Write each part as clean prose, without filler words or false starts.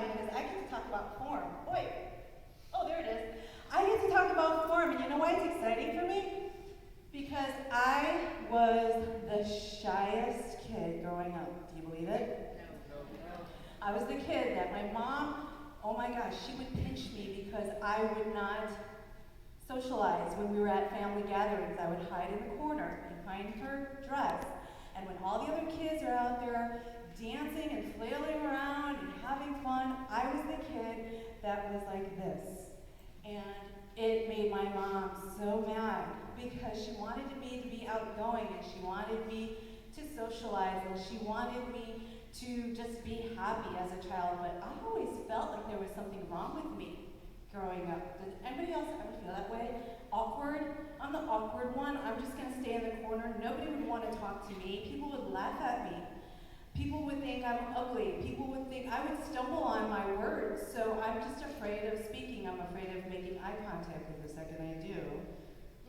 because I get to talk about F.O.R.M. Wait, oh, there it is. I get to talk about F.O.R.M. And you know why it's exciting for me? Because I was the shyest kid growing up. Do you believe it? I was the kid that my mom, oh my gosh, she would pinch me because I would not socialize when we were at family gatherings. I would hide in the corner behind her dress. And when all the other kids are out there dancing and flailing around and having fun, I was the kid that was like this. And it made my mom so mad because she wanted me to be outgoing and she wanted me to socialize and she wanted me to just be happy as a child. But I always felt like there was something wrong with me growing up. Does anybody else ever feel that way? Awkward? I'm the awkward one. I'm just going to stay in the corner. Nobody would want to talk to me. People would laugh at me. People would think I'm ugly. People would think I would stumble on my words. So I'm just afraid of speaking. I'm afraid of making eye contact with the second I do.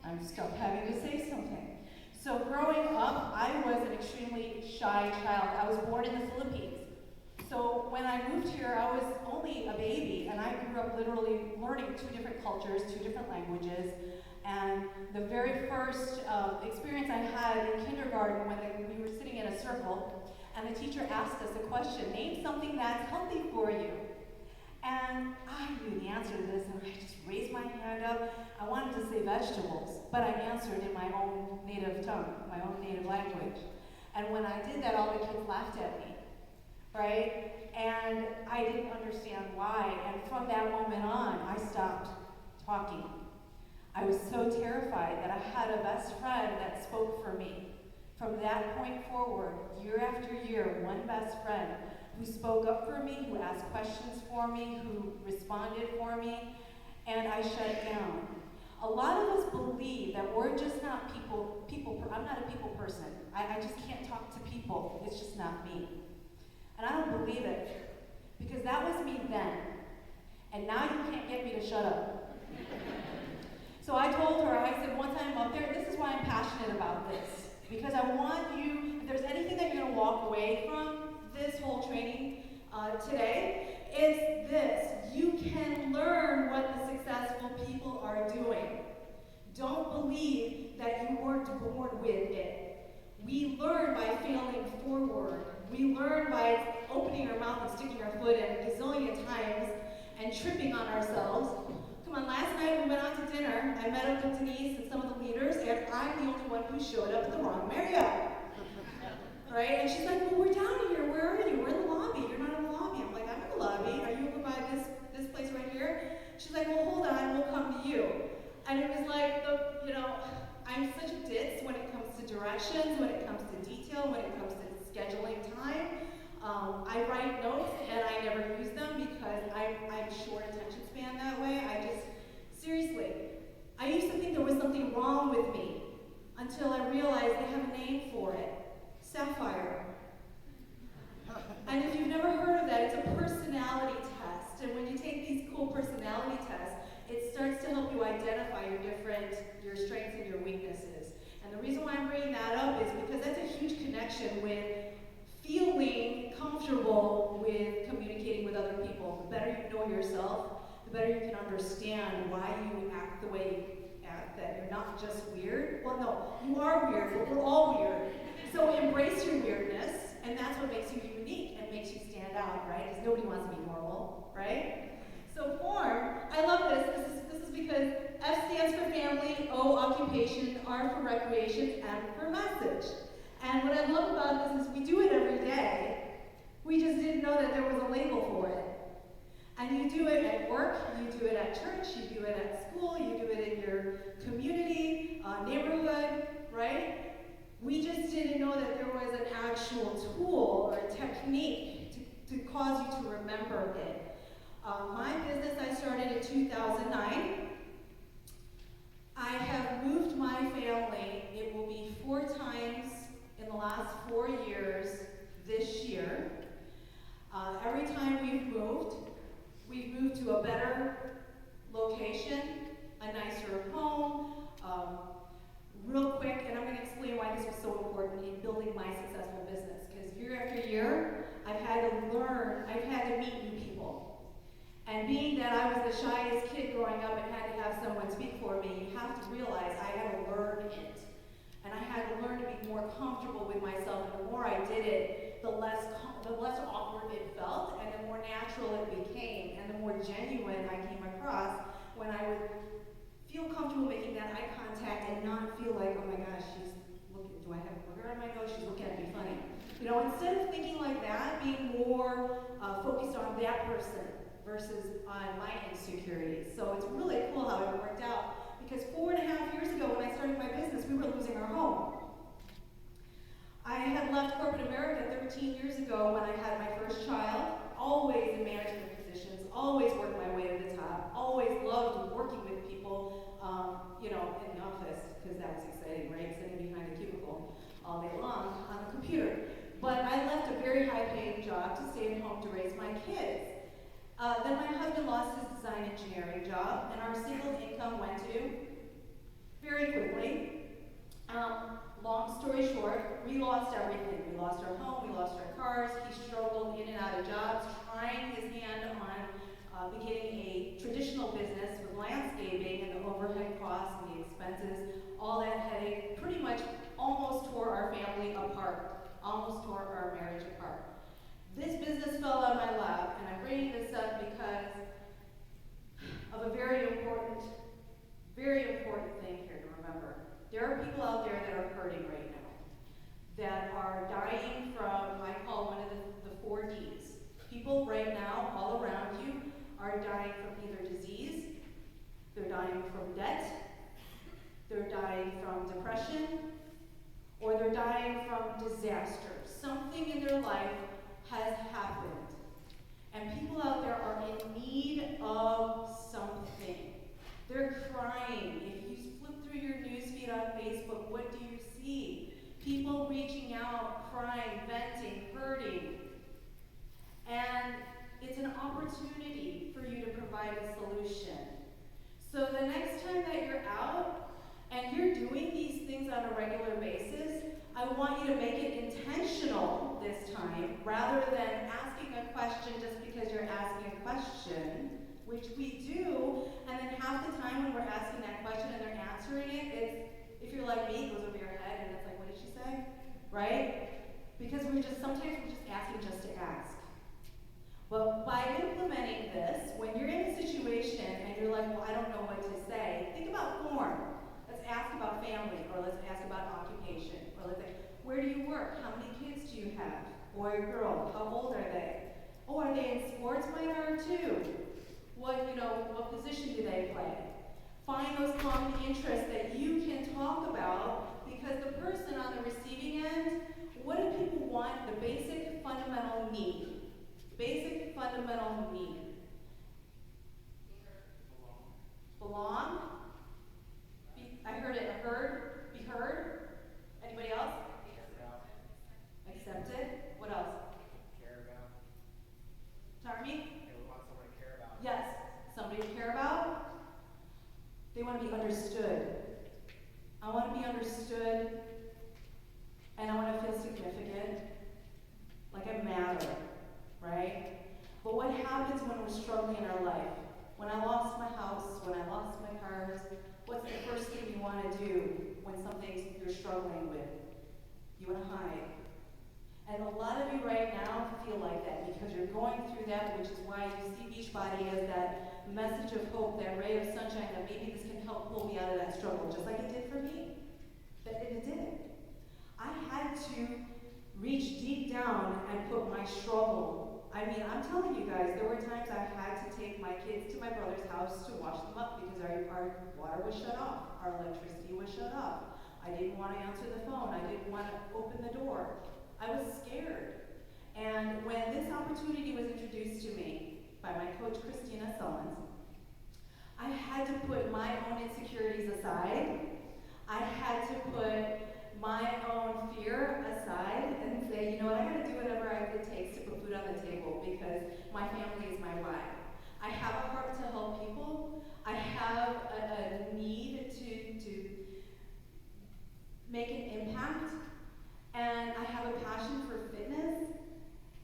I'm stuck having to say something. So growing up, I was an extremely shy child. I was born in the Philippines. So when I moved here, I was only a baby, and I grew up literally learning 2 different cultures, 2 different languages. And the very first experience I had in kindergarten when we were sitting in a circle, and the teacher asked us a question, name something that's healthy for you. And I knew the answer to this, and I just raised my hand up. I wanted to say vegetables, but I answered in my own native tongue, my own native language. And when I did that, all the kids laughed at me, right? And I didn't understand why. And from that moment on, I stopped talking. I was so terrified that I had a best friend that spoke for me. From that point forward, year after year, one best friend who spoke up for me, who asked questions for me, who responded for me, and I shut down. A lot of us believe that we're just not I'm not a people person. I just can't talk to people. It's just not me. And I don't believe it, because that was me then. And now you can't get me to shut up. So I told her, I said, one time up there, this is why I'm passionate about this. Because I want you, if there's anything that you're going to walk away from this whole training today, it's this. You can learn what the successful people are doing. Don't believe that you weren't born with it. We learn by failing forward. We learn by opening our mouth and sticking our foot in a gazillion times and tripping on ourselves. Come on, last night we went out to dinner. I met up with Denise and some of the leaders, and I'm the only one who showed up at the wrong Marriott. Right? And she's like, well, we're down here. Where are you? We're in the lobby. You're not in the lobby. I'm like, I'm in the lobby. Are you over by this place right here? She's like, well, hold on. We'll come to you. And it was like, I'm such a ditz when it comes to directions, when it comes to detail, when it comes to scheduling time. I write notes and I never use them because I'm short attention span that way. Seriously, I used to think there was something wrong with me until I realized they have a name for it. Sapphire. And if you've never heard of that, it's a personality test. And when you take these cool personality tests, it starts to help you identify your strengths and your weaknesses. And the reason why I'm bringing that up is because that's a huge connection with feeling comfortable with communicating with other people. The better you know yourself, the better you can understand why you act the way you act, that you're not just weird. Well, no, you are weird, but we're all weird. So embrace your weirdness, and that's what makes you unique and makes you stand out, right? Because nobody wants to be normal, right? So F.O.R.M, I love this. This is because F stands for family, O occupation, R for recreation, M for message. And what I love about this is we do it every day. We just didn't know that there was a label for it. And you do it at work, you do it at church, you do it at school, you do it in your community, neighborhood, right? We just didn't know that there was an actual tool or a technique to cause you to remember it. My business I started in 2009. I have moved my family. It will be 4 times in the last 4 years this year. Every time we've moved to a better location, a nicer home, real quick, and I'm going to explain why this was so important in building my successful business. Because year after year, I've had to meet new people. being that I was the shyest kid growing up and had to have someone speak for me, you have to realize I had to learn it. And I had to learn to be more comfortable with myself. And the more I did it, the less awkward it felt, and the more natural it became, and the more genuine I came across when I would feel comfortable making that eye contact and not feel like, oh my gosh, she's looking, do I have a booger on my nose? She's looking at me funny. You know, instead of thinking like that, being more focused on that person versus on my insecurities. So it's really cool how it worked out, because 4.5 years ago when I started my business, we were losing our home. I had left corporate America 13 years ago when I had my first child, always in management positions, always worked my way to the top, always loved working with people, you know, in the office, because that was exciting, right? Sitting behind a cubicle all day long on the computer. But I left a very high-paying job to stay at home to raise my kids. Then my husband lost his design engineering job, and our single income went to very quickly. Long story short, we lost everything. We lost our home, we lost our cars. He struggled in and out of jobs, trying his hand on beginning a traditional business with landscaping, and the overhead costs and the expenses, all that headache, pretty much almost tore our family apart, almost tore our marriage apart. This business fell on my lap, and I'm bringing this up because of a very important thing here to remember. There are people out there that are hurting right now, that are dying from, I call one of the 4 Ds. People right now, all around you, are dying from either disease, they're dying from debt, they're dying from depression, or they're dying from disaster. Something in their life has happened. And people out there are in need of something. They're crying. If you flip through your newsfeed on Facebook, what do you see? People reaching out, crying, venting, hurting. And it's an opportunity for you to provide a solution. So the next time that you're out and you're doing these things on a regular basis, I want you to make it intentional this time, rather than asking a question just because you're asking a question, which we do, and then half the time when we're asking that question and they're answering it, it's, if you're like me, it goes over your head and it's like, what did she say? Right? Because sometimes we're just asking just to ask. But by implementing this, when you're in a situation and you're like, well, I don't know what to say, think about form. Let's ask about family, or let's ask about occupation, or let's say, where do you work? How many kids do you have? Boy or girl? How old are they? Oh, are they in sports minor too? What position do they play? Find those common interests that you can talk about, because the person on the receiving end, what do people want? The basic fundamental need. Basic fundamental need. Belong. I heard it. Heard. Be heard. Anybody else? Accepted. What else? Care about. Tarmy? They would want someone to care about. Yes. Somebody to care about. They want to be understood. I want to be understood, and I want to feel significant, like I matter, right? But what happens when we're struggling in our life? When I lost my house, when I lost my cars, what's the first thing you want to do when something you're struggling with? You want to hide. And a lot of you right now feel like that because you're going through that, which is why you see Beachbody as that message of hope, that ray of sunshine, that maybe this can help pull me out of that struggle, just like it did for me. That it did. I had to reach deep down and put my struggle. I mean, I'm telling you guys, there were times I had to take my kids to my brother's house to wash them up because our water was shut off, our electricity was shut off. I didn't want to answer the phone. I didn't want to open the door. I was scared. And when this opportunity was introduced to me by my coach, Kristia Hord, I had to put my own insecurities aside. I had to put my own fear aside and say, you know what, I gotta do whatever it takes to put food on the table because my family is my why. I have a heart to help people. I have a need to make an impact. And I have a passion for fitness.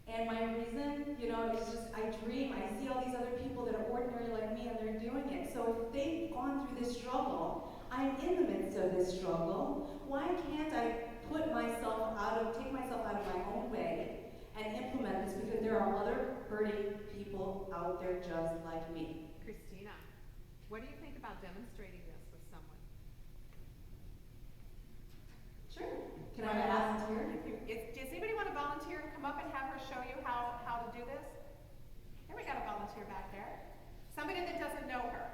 And my reason, is just I dream. I see all these other people that are they're ordinary like me and they're doing it. So if they've gone through this struggle, I'm in the midst of this struggle. Why can't I take myself out of my own way and implement this, because there are other hurting people out there just like me. Christina, what do you think about demonstrating this with someone? Sure. Can I volunteer? Does anybody want to volunteer and come up and have her show you how to do this? Here, we got a volunteer back there. Somebody that doesn't know her.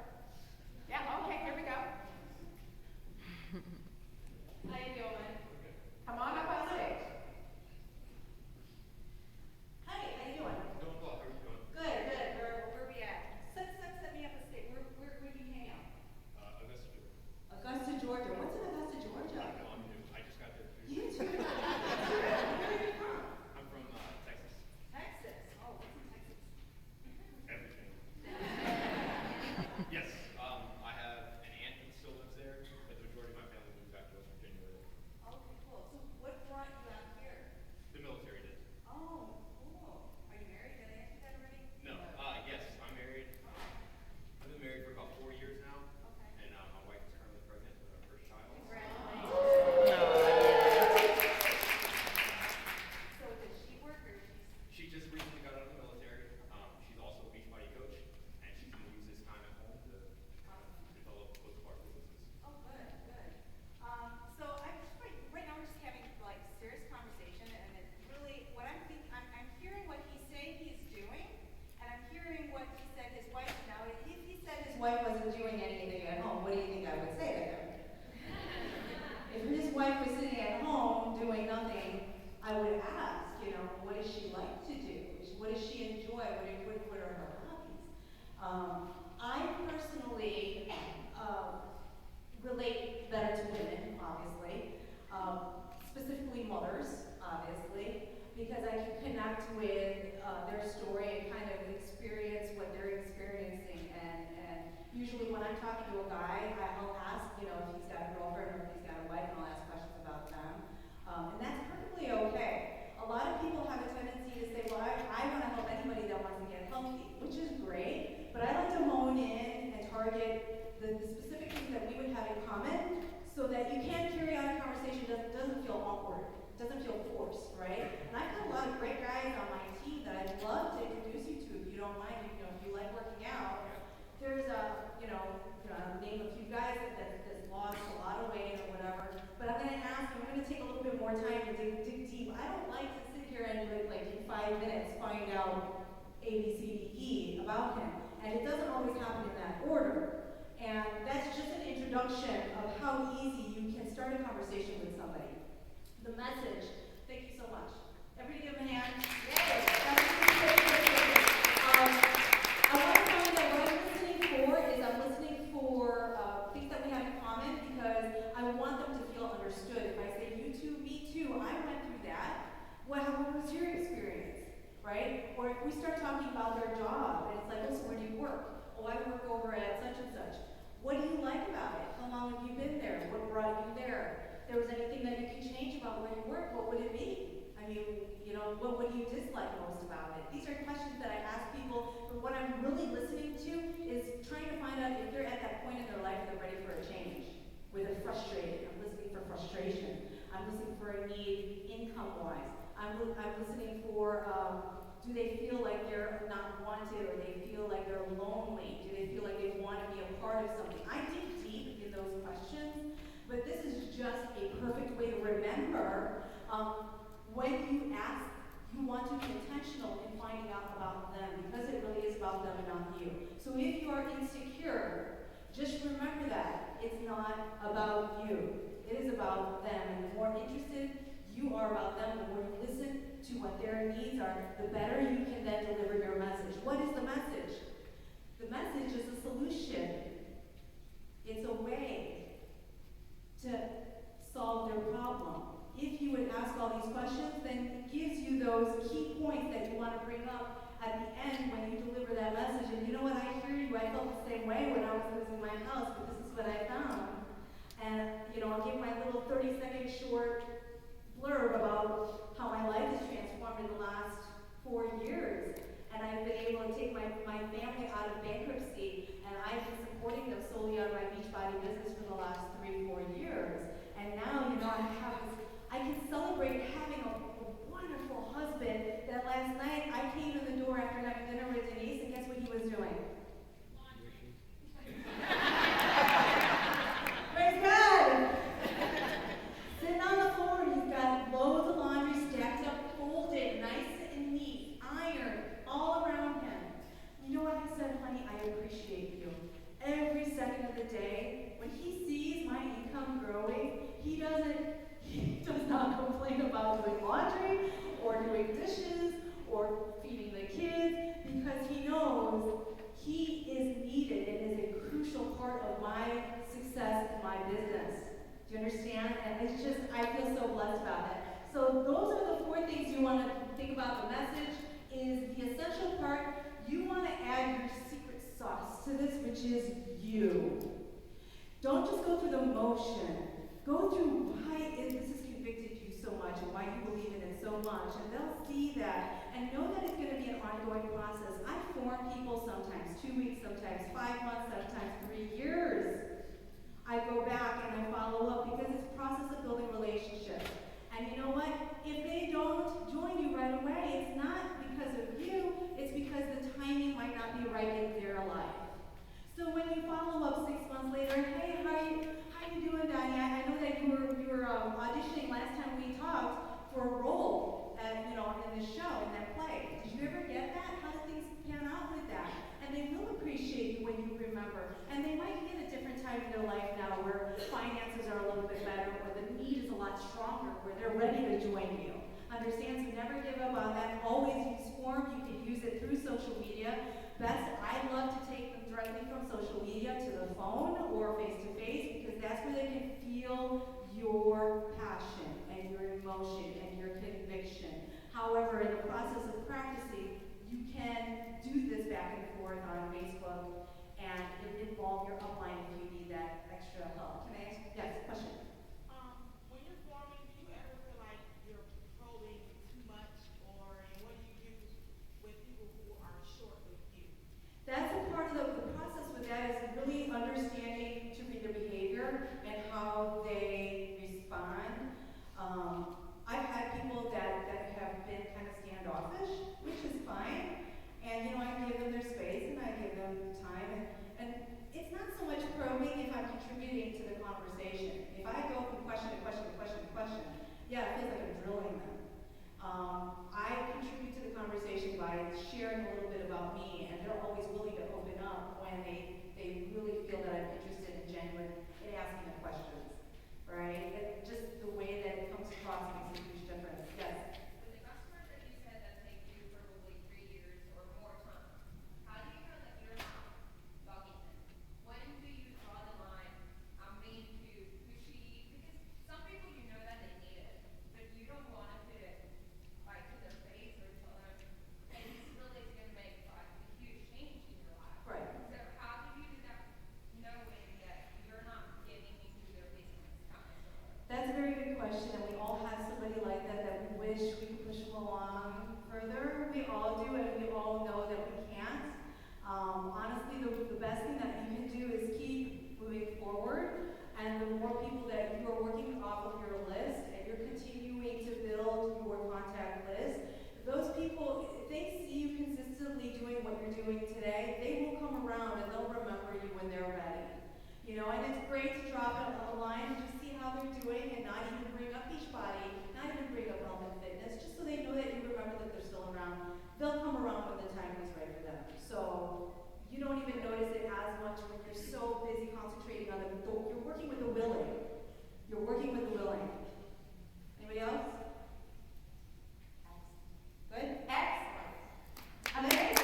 Yeah, okay, here we go. How you doing? Come on up on stage. Hi, how you doing? Doing well. How are you doing? Good, good. Where we at? Set me up a stage. Where do you hang out? Augusta, Georgia. Augusta, Georgia. What's in Augusta, Georgia? I know, I'm new. I just got there too. You too. Where are you from? I'm from Texas. Texas. Oh, what's in Texas? Everything. Yes. I have an aunt that still lives there, but the majority of my family moved back to West Virginia with it. Okay, cool. So what brought you out here? The military did. Oh, cool. Are you married? Did I ask you that already? No. Yes, I'm married. I've been married for about 4 years now. Okay. And my wife is currently pregnant with our first child. Congratulations. So does she work or She just recently got out of the military. She's also a beach body coach, and she's going to use this time at home to develop both of our businesses. Oh, good, good. So I'm just right now we're just having like serious conversation, and it really what I'm thinking. I'm hearing what he's saying he's doing, and I'm hearing what he said his wife. Now, if he said his wife wasn't doing anything at home, what do you think I would say to him? If his wife was sitting at home doing nothing, I would ask, what does she like to do? What does she enjoy? What are her hobbies? I personally relate better to women, obviously, specifically mothers, obviously, because I can connect with their story and kind of experience what they're experiencing. And usually when I'm talking to a guy, I'll ask, if he's got a girlfriend or if he's got a wife, and I'll ask questions about them. And that's perfectly okay. A lot of people have a tendency to say, well, I want to help anybody that wants to get healthy, which is great, but I like to hone in and target the specific things that we would have in common so that you can carry on a conversation that doesn't feel awkward, doesn't feel forced, right? And I've got a lot of great guys on my team that I'd love to introduce you to if you don't mind, if you like working out. There's name a few guys that's lost a lot of weight or whatever, but I'm going to take a little bit more time to dig deep. I don't like to sit here and like in 5 minutes find out A, B, C, D, E about him. And it doesn't always happen in that order. And that's just an introduction of how easy you can start a conversation with somebody. The message, thank you so much. Everybody give him a hand. Yay! I want to tell you that what I'm listening for is I'm listening for things that we have in common, because I want them to feel understood. If I say you too, me too, I went through that. What was your experience, right? Or if we start talking about their job, and it's like, oh, so where do you work? Oh, I work over at such and such. What do you like about it? How long have you been there? What brought you there? If there was anything that you could change about where you work, what would it be? I mean, what would you dislike most about it? These are questions that I ask people, but what I'm really listening to is trying to find out if they're at that point in their life they're ready for a change, where they're frustrated. I'm listening for frustration. I'm listening for a need income-wise. I'm listening for, do they feel like they're not wanted, or they feel like they're lonely? Do they feel like they want to be a part of something? I dig deep in those questions, but this is just a perfect way to remember when you ask, you want to be intentional in finding out about them, because it really is about them and not you. So if you are insecure, just remember that it's not about you. It is about them. And the more interested you are about them, the more you listen to what their needs are, the better you can then deliver your message. What is the message? The message is a solution. It's a way to solve their problem. If you would ask all these questions, then it gives you those key points that you want to bring up at the end when you deliver that message. And you know what, I hear you. I felt the same way when I was losing my house, but this is what I found. And, I'll give my little 30-second short blurb about how my life has transformed in the last 4 years. And I've been able to take my family out of bankruptcy Do you understand? And it's just, I feel so blessed about that. So those are the 4 things you want to think about. The message is the essential part. You want to add your secret sauce to this, which is you. Don't just go through the motion. Go through why this has convicted you so much and why you believe in it so much. And they'll see that and know that it's going to be an ongoing process. I form people sometimes 2 weeks, sometimes 5 months, sometimes 3 years. I go back and I follow up because it's a process of building relationships. And you know what? If they don't join you right away, it's not because of you, it's because the timing might not be right in their life. So when you follow up 6 months later, hey, how you doing, Donnie? I know that you were auditioning last time we talked for a role at, in the show, in that play. Did you ever get that? How did things pan out with that? And they will appreciate you when you remember. And they might be at a different time in their life now where finances are a little bit better, or the need is a lot stronger, where they're ready to join you. Understand? So never give up on that. Always use F.O.R.M. You can use it through social media. I love to take them directly from social media to the phone or face-to-face because that's where they can feel your passion and your emotion and your conviction. However, in the process of practicing, you can do this back and forth on Facebook and involve your upline if you need that extra help. Can I ask? Yes, question. When you're forming, do you ever feel like you're probing too much, and what do you do with people who are short with you? That's a part of the process with that is really understanding to read their behavior and how they respond. I've had people that have been kind of standoffish, which is fine. And I give them their space and I give them time. And it's not so much probing if I'm contributing to the conversation. If I go from question to question to question to question, yeah, it feels like I'm drilling them. I contribute to the conversation by sharing a little bit about me, and they're always willing to open up when they really feel that I'm interested and genuine in asking the questions, right? Just the way that it comes across makes a huge difference. Yes? With the customers that you said that take you probably 3 years or more time, how do you know that you're not bugging them? When do you draw the line? I'm being too pushy because some people you know that they need it, but you don't want to put it like to their face or tell them, hey, this really is going to make like a huge change in your life. Right. So how do you do that knowing that you're not getting into their business kind of stuff? That's a very good question, and we all have somebody like that we wish we could push them along further. We all do, and we all know that we can't. Honestly, the best thing that you can do is keep moving forward, and the more people that you are working off of your list, and you're continuing to build your contact list, those people, if they see you consistently doing what you're doing today, they will come around and they'll remember you when they're ready. And it's great to drop it on the line and just see how they're doing and not even bring up Beachbody, not even bring up Health and Fitness, just so they know that you remember that they're still around. They'll come around when the time is right for them. So you don't even notice it as much when you're so busy concentrating on you're working with the willing. You're working with the willing. Anybody else? Good? Excellent. Amazing.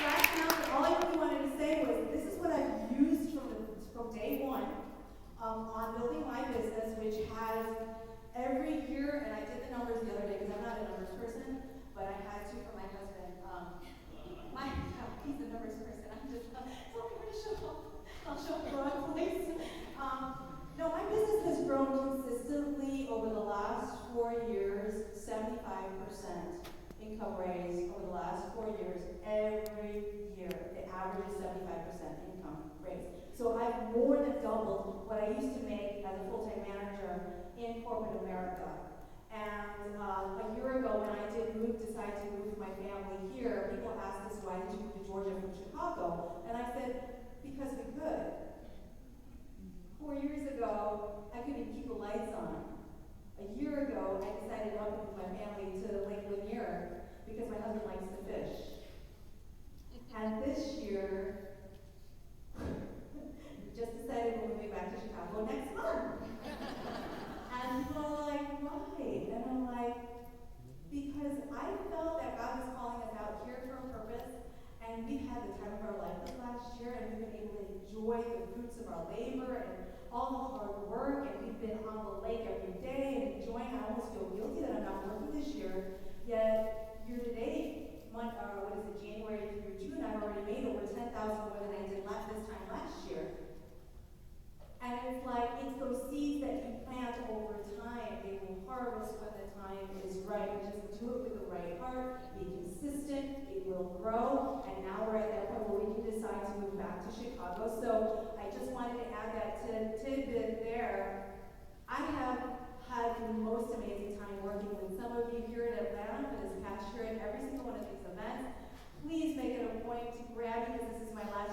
Last announcement, all I really wanted to say was this is what I've used from day one on building my business, which has every year, and I did the numbers the other day because I'm not a numbers person, but I had to for my husband. He's a numbers person. I'm just tell me where to show up. I'll show up wrong place. No, my business has grown consistently over the last 4 years, 75% income raise over the last 4 years, every year. The average is 75% income raise. So I've more than doubled what I used to make as a full-time manager in corporate America. And a year ago when I did decide to move my family here, people asked us, why did you move to Georgia from Chicago? And I said, because we could. 4 years ago, I couldn't keep the lights on. A year ago, I decided not to move my family to Lake Lanier because my husband likes to fish. And this year, we just decided we're moving back to Chicago next month. And people are like, why? And I'm like, because I felt that God was calling us out here for a purpose, and we've had the time of our life this last year, and we've been able to enjoy the fruits of our labor and all the hard work, and we've been on the lake every day and enjoying. I almost feel guilty that I'm not working this year, yet year to date, January through June, I've already made over 10,000 more than I did this time last year. And it's like, it's those seeds that you plant over time. They will harvest when the time is right. You just do it with the right heart, be consistent, it will grow. And now we're at that point where we can decide to move back to Chicago. So I just wanted to add that tidbit there. I have had the most amazing time working with some of you here in Atlanta for this past year at every single one of these events. Please make it a point to grab me, because this is my last